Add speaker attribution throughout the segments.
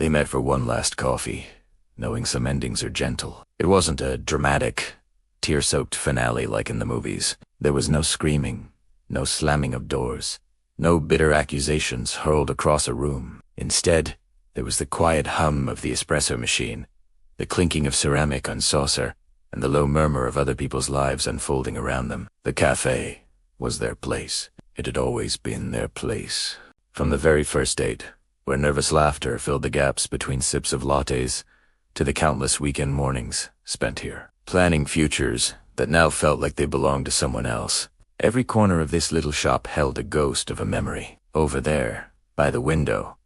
Speaker 1: They met for one last coffee, knowing some endings are gentle. It wasn't a dramatic, tear-soaked finale like in the movies. There was no screaming, no slamming of doors, no bitter accusations hurled across a room. Instead, there was the quiet hum of the espresso machine, the clinking of ceramic on saucer, and the low murmur of other people's lives unfolding around them. The cafe was their place. It had always been their place. From the very first date, where nervous laughter filled the gaps between sips of lattes, to the countless weekend mornings spent here, planning futures that now felt like they belonged to someone else. Every corner of this little shop held a ghost of a memory. Over there, by the window,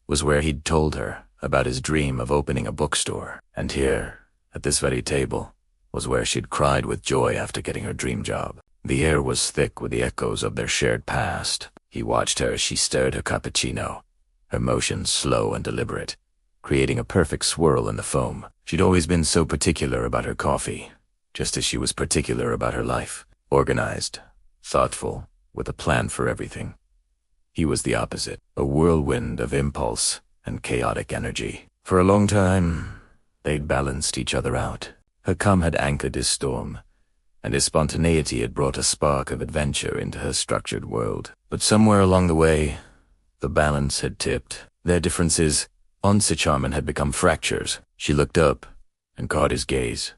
Speaker 1: was where he'd told her about his dream of opening a bookstore. And here, at this very table, was where she'd cried with joy after getting her dream job. The air was thick with the echoes of their shared past. He watched her as she stirred her cappuccino, her motions slow and deliberate, creating a perfect swirl in the foam. She'd always been so particular about her coffee, just as she was particular about her life. Organized, thoughtful, with a plan for everything. He was the opposite, a whirlwind of impulse and chaotic energy. For a long time, they'd balanced each other out. Her calm had anchored his storm, and his spontaneity had brought a spark of adventure into her structured world. But somewhere along the way, the balance had tipped. Their differences, once a charm, had become fractures. She looked up and caught his gaze,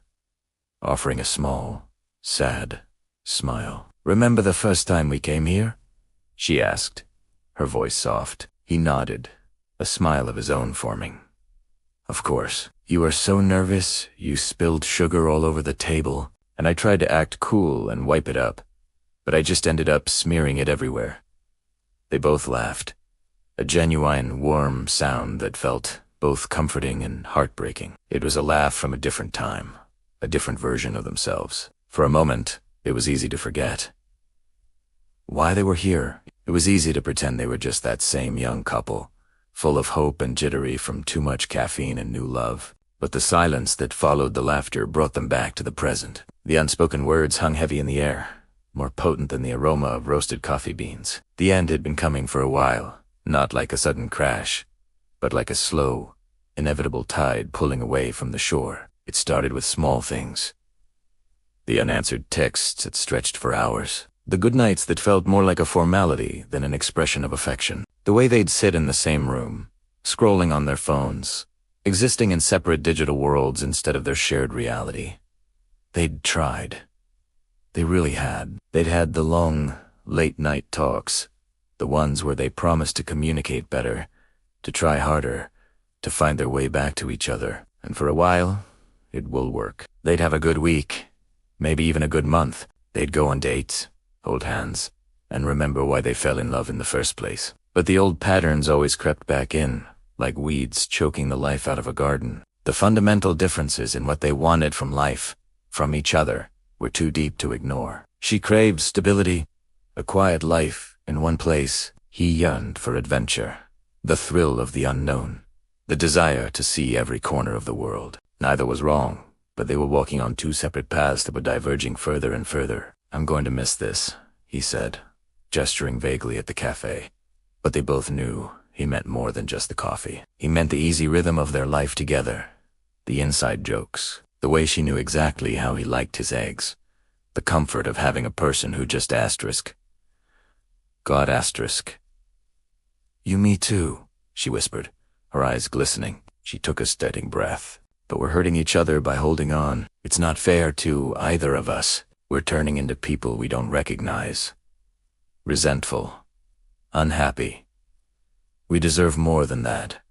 Speaker 1: offering a small, sad smile. "Remember the first time we came here?" she asked, her voice soft. He nodded, a smile of his own forming. "Of course. You were so nervous, you spilled sugar all over the table, and I tried to act cool and wipe it up, but I just ended up smearing it everywhere." They both laughed, a genuine, warm sound that felt both comforting and heartbreaking. It was a laugh from a different time, a different version of themselves. For a moment, it was easy to forget why they were here. It was easy to pretend they were just that same young couple, full of hope and jittery from too much caffeine and new love. But the silence that followed the laughter brought them back to the present. The unspoken words hung heavy in the air, more potent than the aroma of roasted coffee beans. The end had been coming for a while, not like a sudden crash, but like a slow, inevitable tide pulling away from the shore. It started with small things. The unanswered texts that stretched for hours. The good nights that felt more like a formality than an expression of affection. The way they'd sit in the same room, scrolling on their phones, existing in separate digital worlds instead of their shared reality. They'd tried. They really had. They'd had the long, late-night talks, the ones where they promised to communicate better, to try harder, to find their way back to each other. And for a while, it will work. They'd have a good week, maybe even a good month. They'd go on dates, hold hands, and remember why they fell in love in the first place. But the old patterns always crept back in, like weeds choking the life out of a garden. The fundamental differences in what they wanted from life, from each other, were too deep to ignore. She craved stability, a quiet life in one place. He yearned for adventure, the thrill of the unknown, the desire to see every corner of the world. Neither was wrong, but they were walking on two separate paths that were diverging further and further. "I'm going to miss this," he said, gesturing vaguely at the cafe. But they both knew he meant more than just the coffee. He meant the easy rhythm of their life together, the inside jokes, the way she knew exactly how he liked his eggs, the comfort of having a person who just got asterisk. "You, me too," she whispered, her eyes glistening. She took a steady breath. "But we're hurting each other by holding on. It's not fair to either of us. We're turning into people we don't recognize. Resentful, unhappy. We deserve more than that."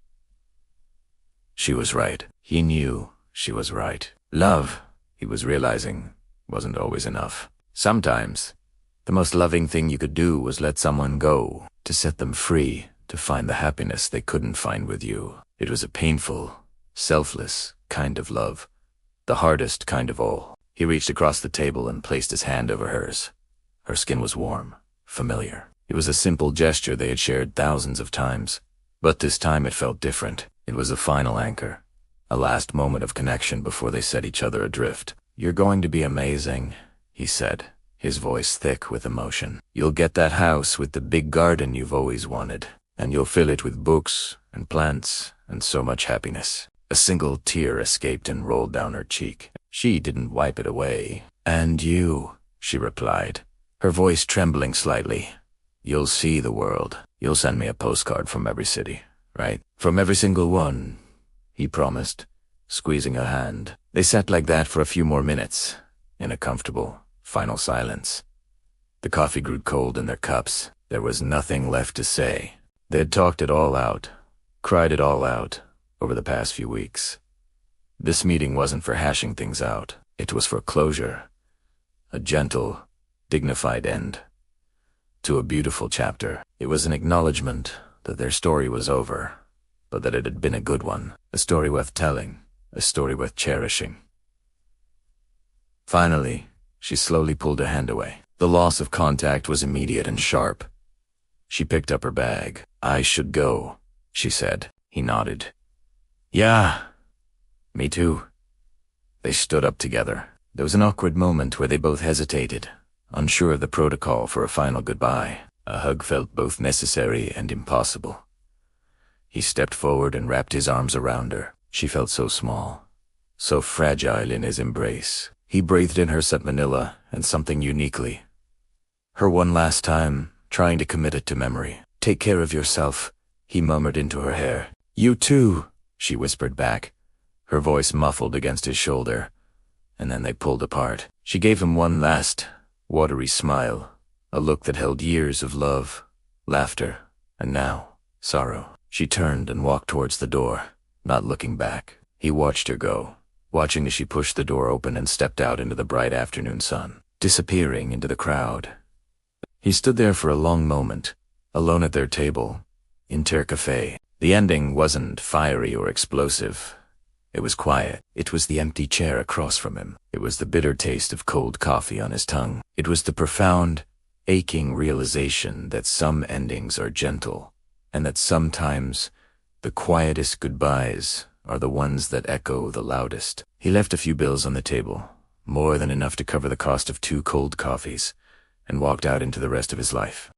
Speaker 1: She was right. He knew she was right. Love, he was realizing, wasn't always enough. Sometimes, the most loving thing you could do was let someone go, to set them free, to find the happiness they couldn't find with you. It was a painful, selfless kind of love, the hardest kind of all. He reached across the table and placed his hand over hers. Her skin was warm, familiar. It was a simple gesture they had shared thousands of times, but this time it felt different. It was a final anchor, a last moment of connection before they set each other adrift. "You're going to be amazing," he said, his voice thick with emotion. "You'll get that house with the big garden you've always wanted, and you'll fill it with books and plants and so much happiness. A single tear escaped and rolled down her cheek. She didn't wipe it away. "And you," she replied, her voice trembling slightly. "You'll see the world. You'll send me a postcard from every city, right?" "From every single one," he promised, squeezing her hand. They sat like that for a few more minutes, in a comfortable, final silence. The coffee grew cold in their cups. There was nothing left to say. They had talked it all out, cried it all out, over the past few weeks. This meeting wasn't for hashing things out. It was for closure. A gentle, dignified end to a beautiful chapter. It was an acknowledgement that their story was over, but that it had been a good one, a story worth telling, a story worth cherishing. Finally, she slowly pulled her hand away. The loss of contact was immediate and sharp. She picked up her bag. "I should go," she said. He nodded. "Yeah, me too." They stood up together. There was an awkward moment where they both hesitated, unsure of the protocol for a final goodbye. A hug felt both necessary and impossible. He stepped forward and wrapped his arms around her. She felt so small, so fragile in his embrace. He breathed in her scent vanilla and something uniquely. Her one last time, trying to commit it to memory. "Take care of yourself," he murmured into her hair. "You too," she whispered back, her voice muffled against his shoulder. And then they pulled apart. She gave him one last, watery smile, a look that held years of love, laughter, and now, sorrow. She turned and walked towards the door, not looking back. He watched her go, watching as she pushed the door open and stepped out into the bright afternoon sun, disappearing into the crowd. He stood there for a long moment, alone at their table, in Ter Cafe. The ending wasn't fiery or explosive. It was quiet. It was the empty chair across from him. It was the bitter taste of cold coffee on his tongue. It was the profound, aching realization that some endings are gentle, and that sometimes the quietest goodbyes are the ones that echo the loudest. He left a few bills on the table, more than enough to cover the cost of 2 cold coffees, and walked out into the rest of his life.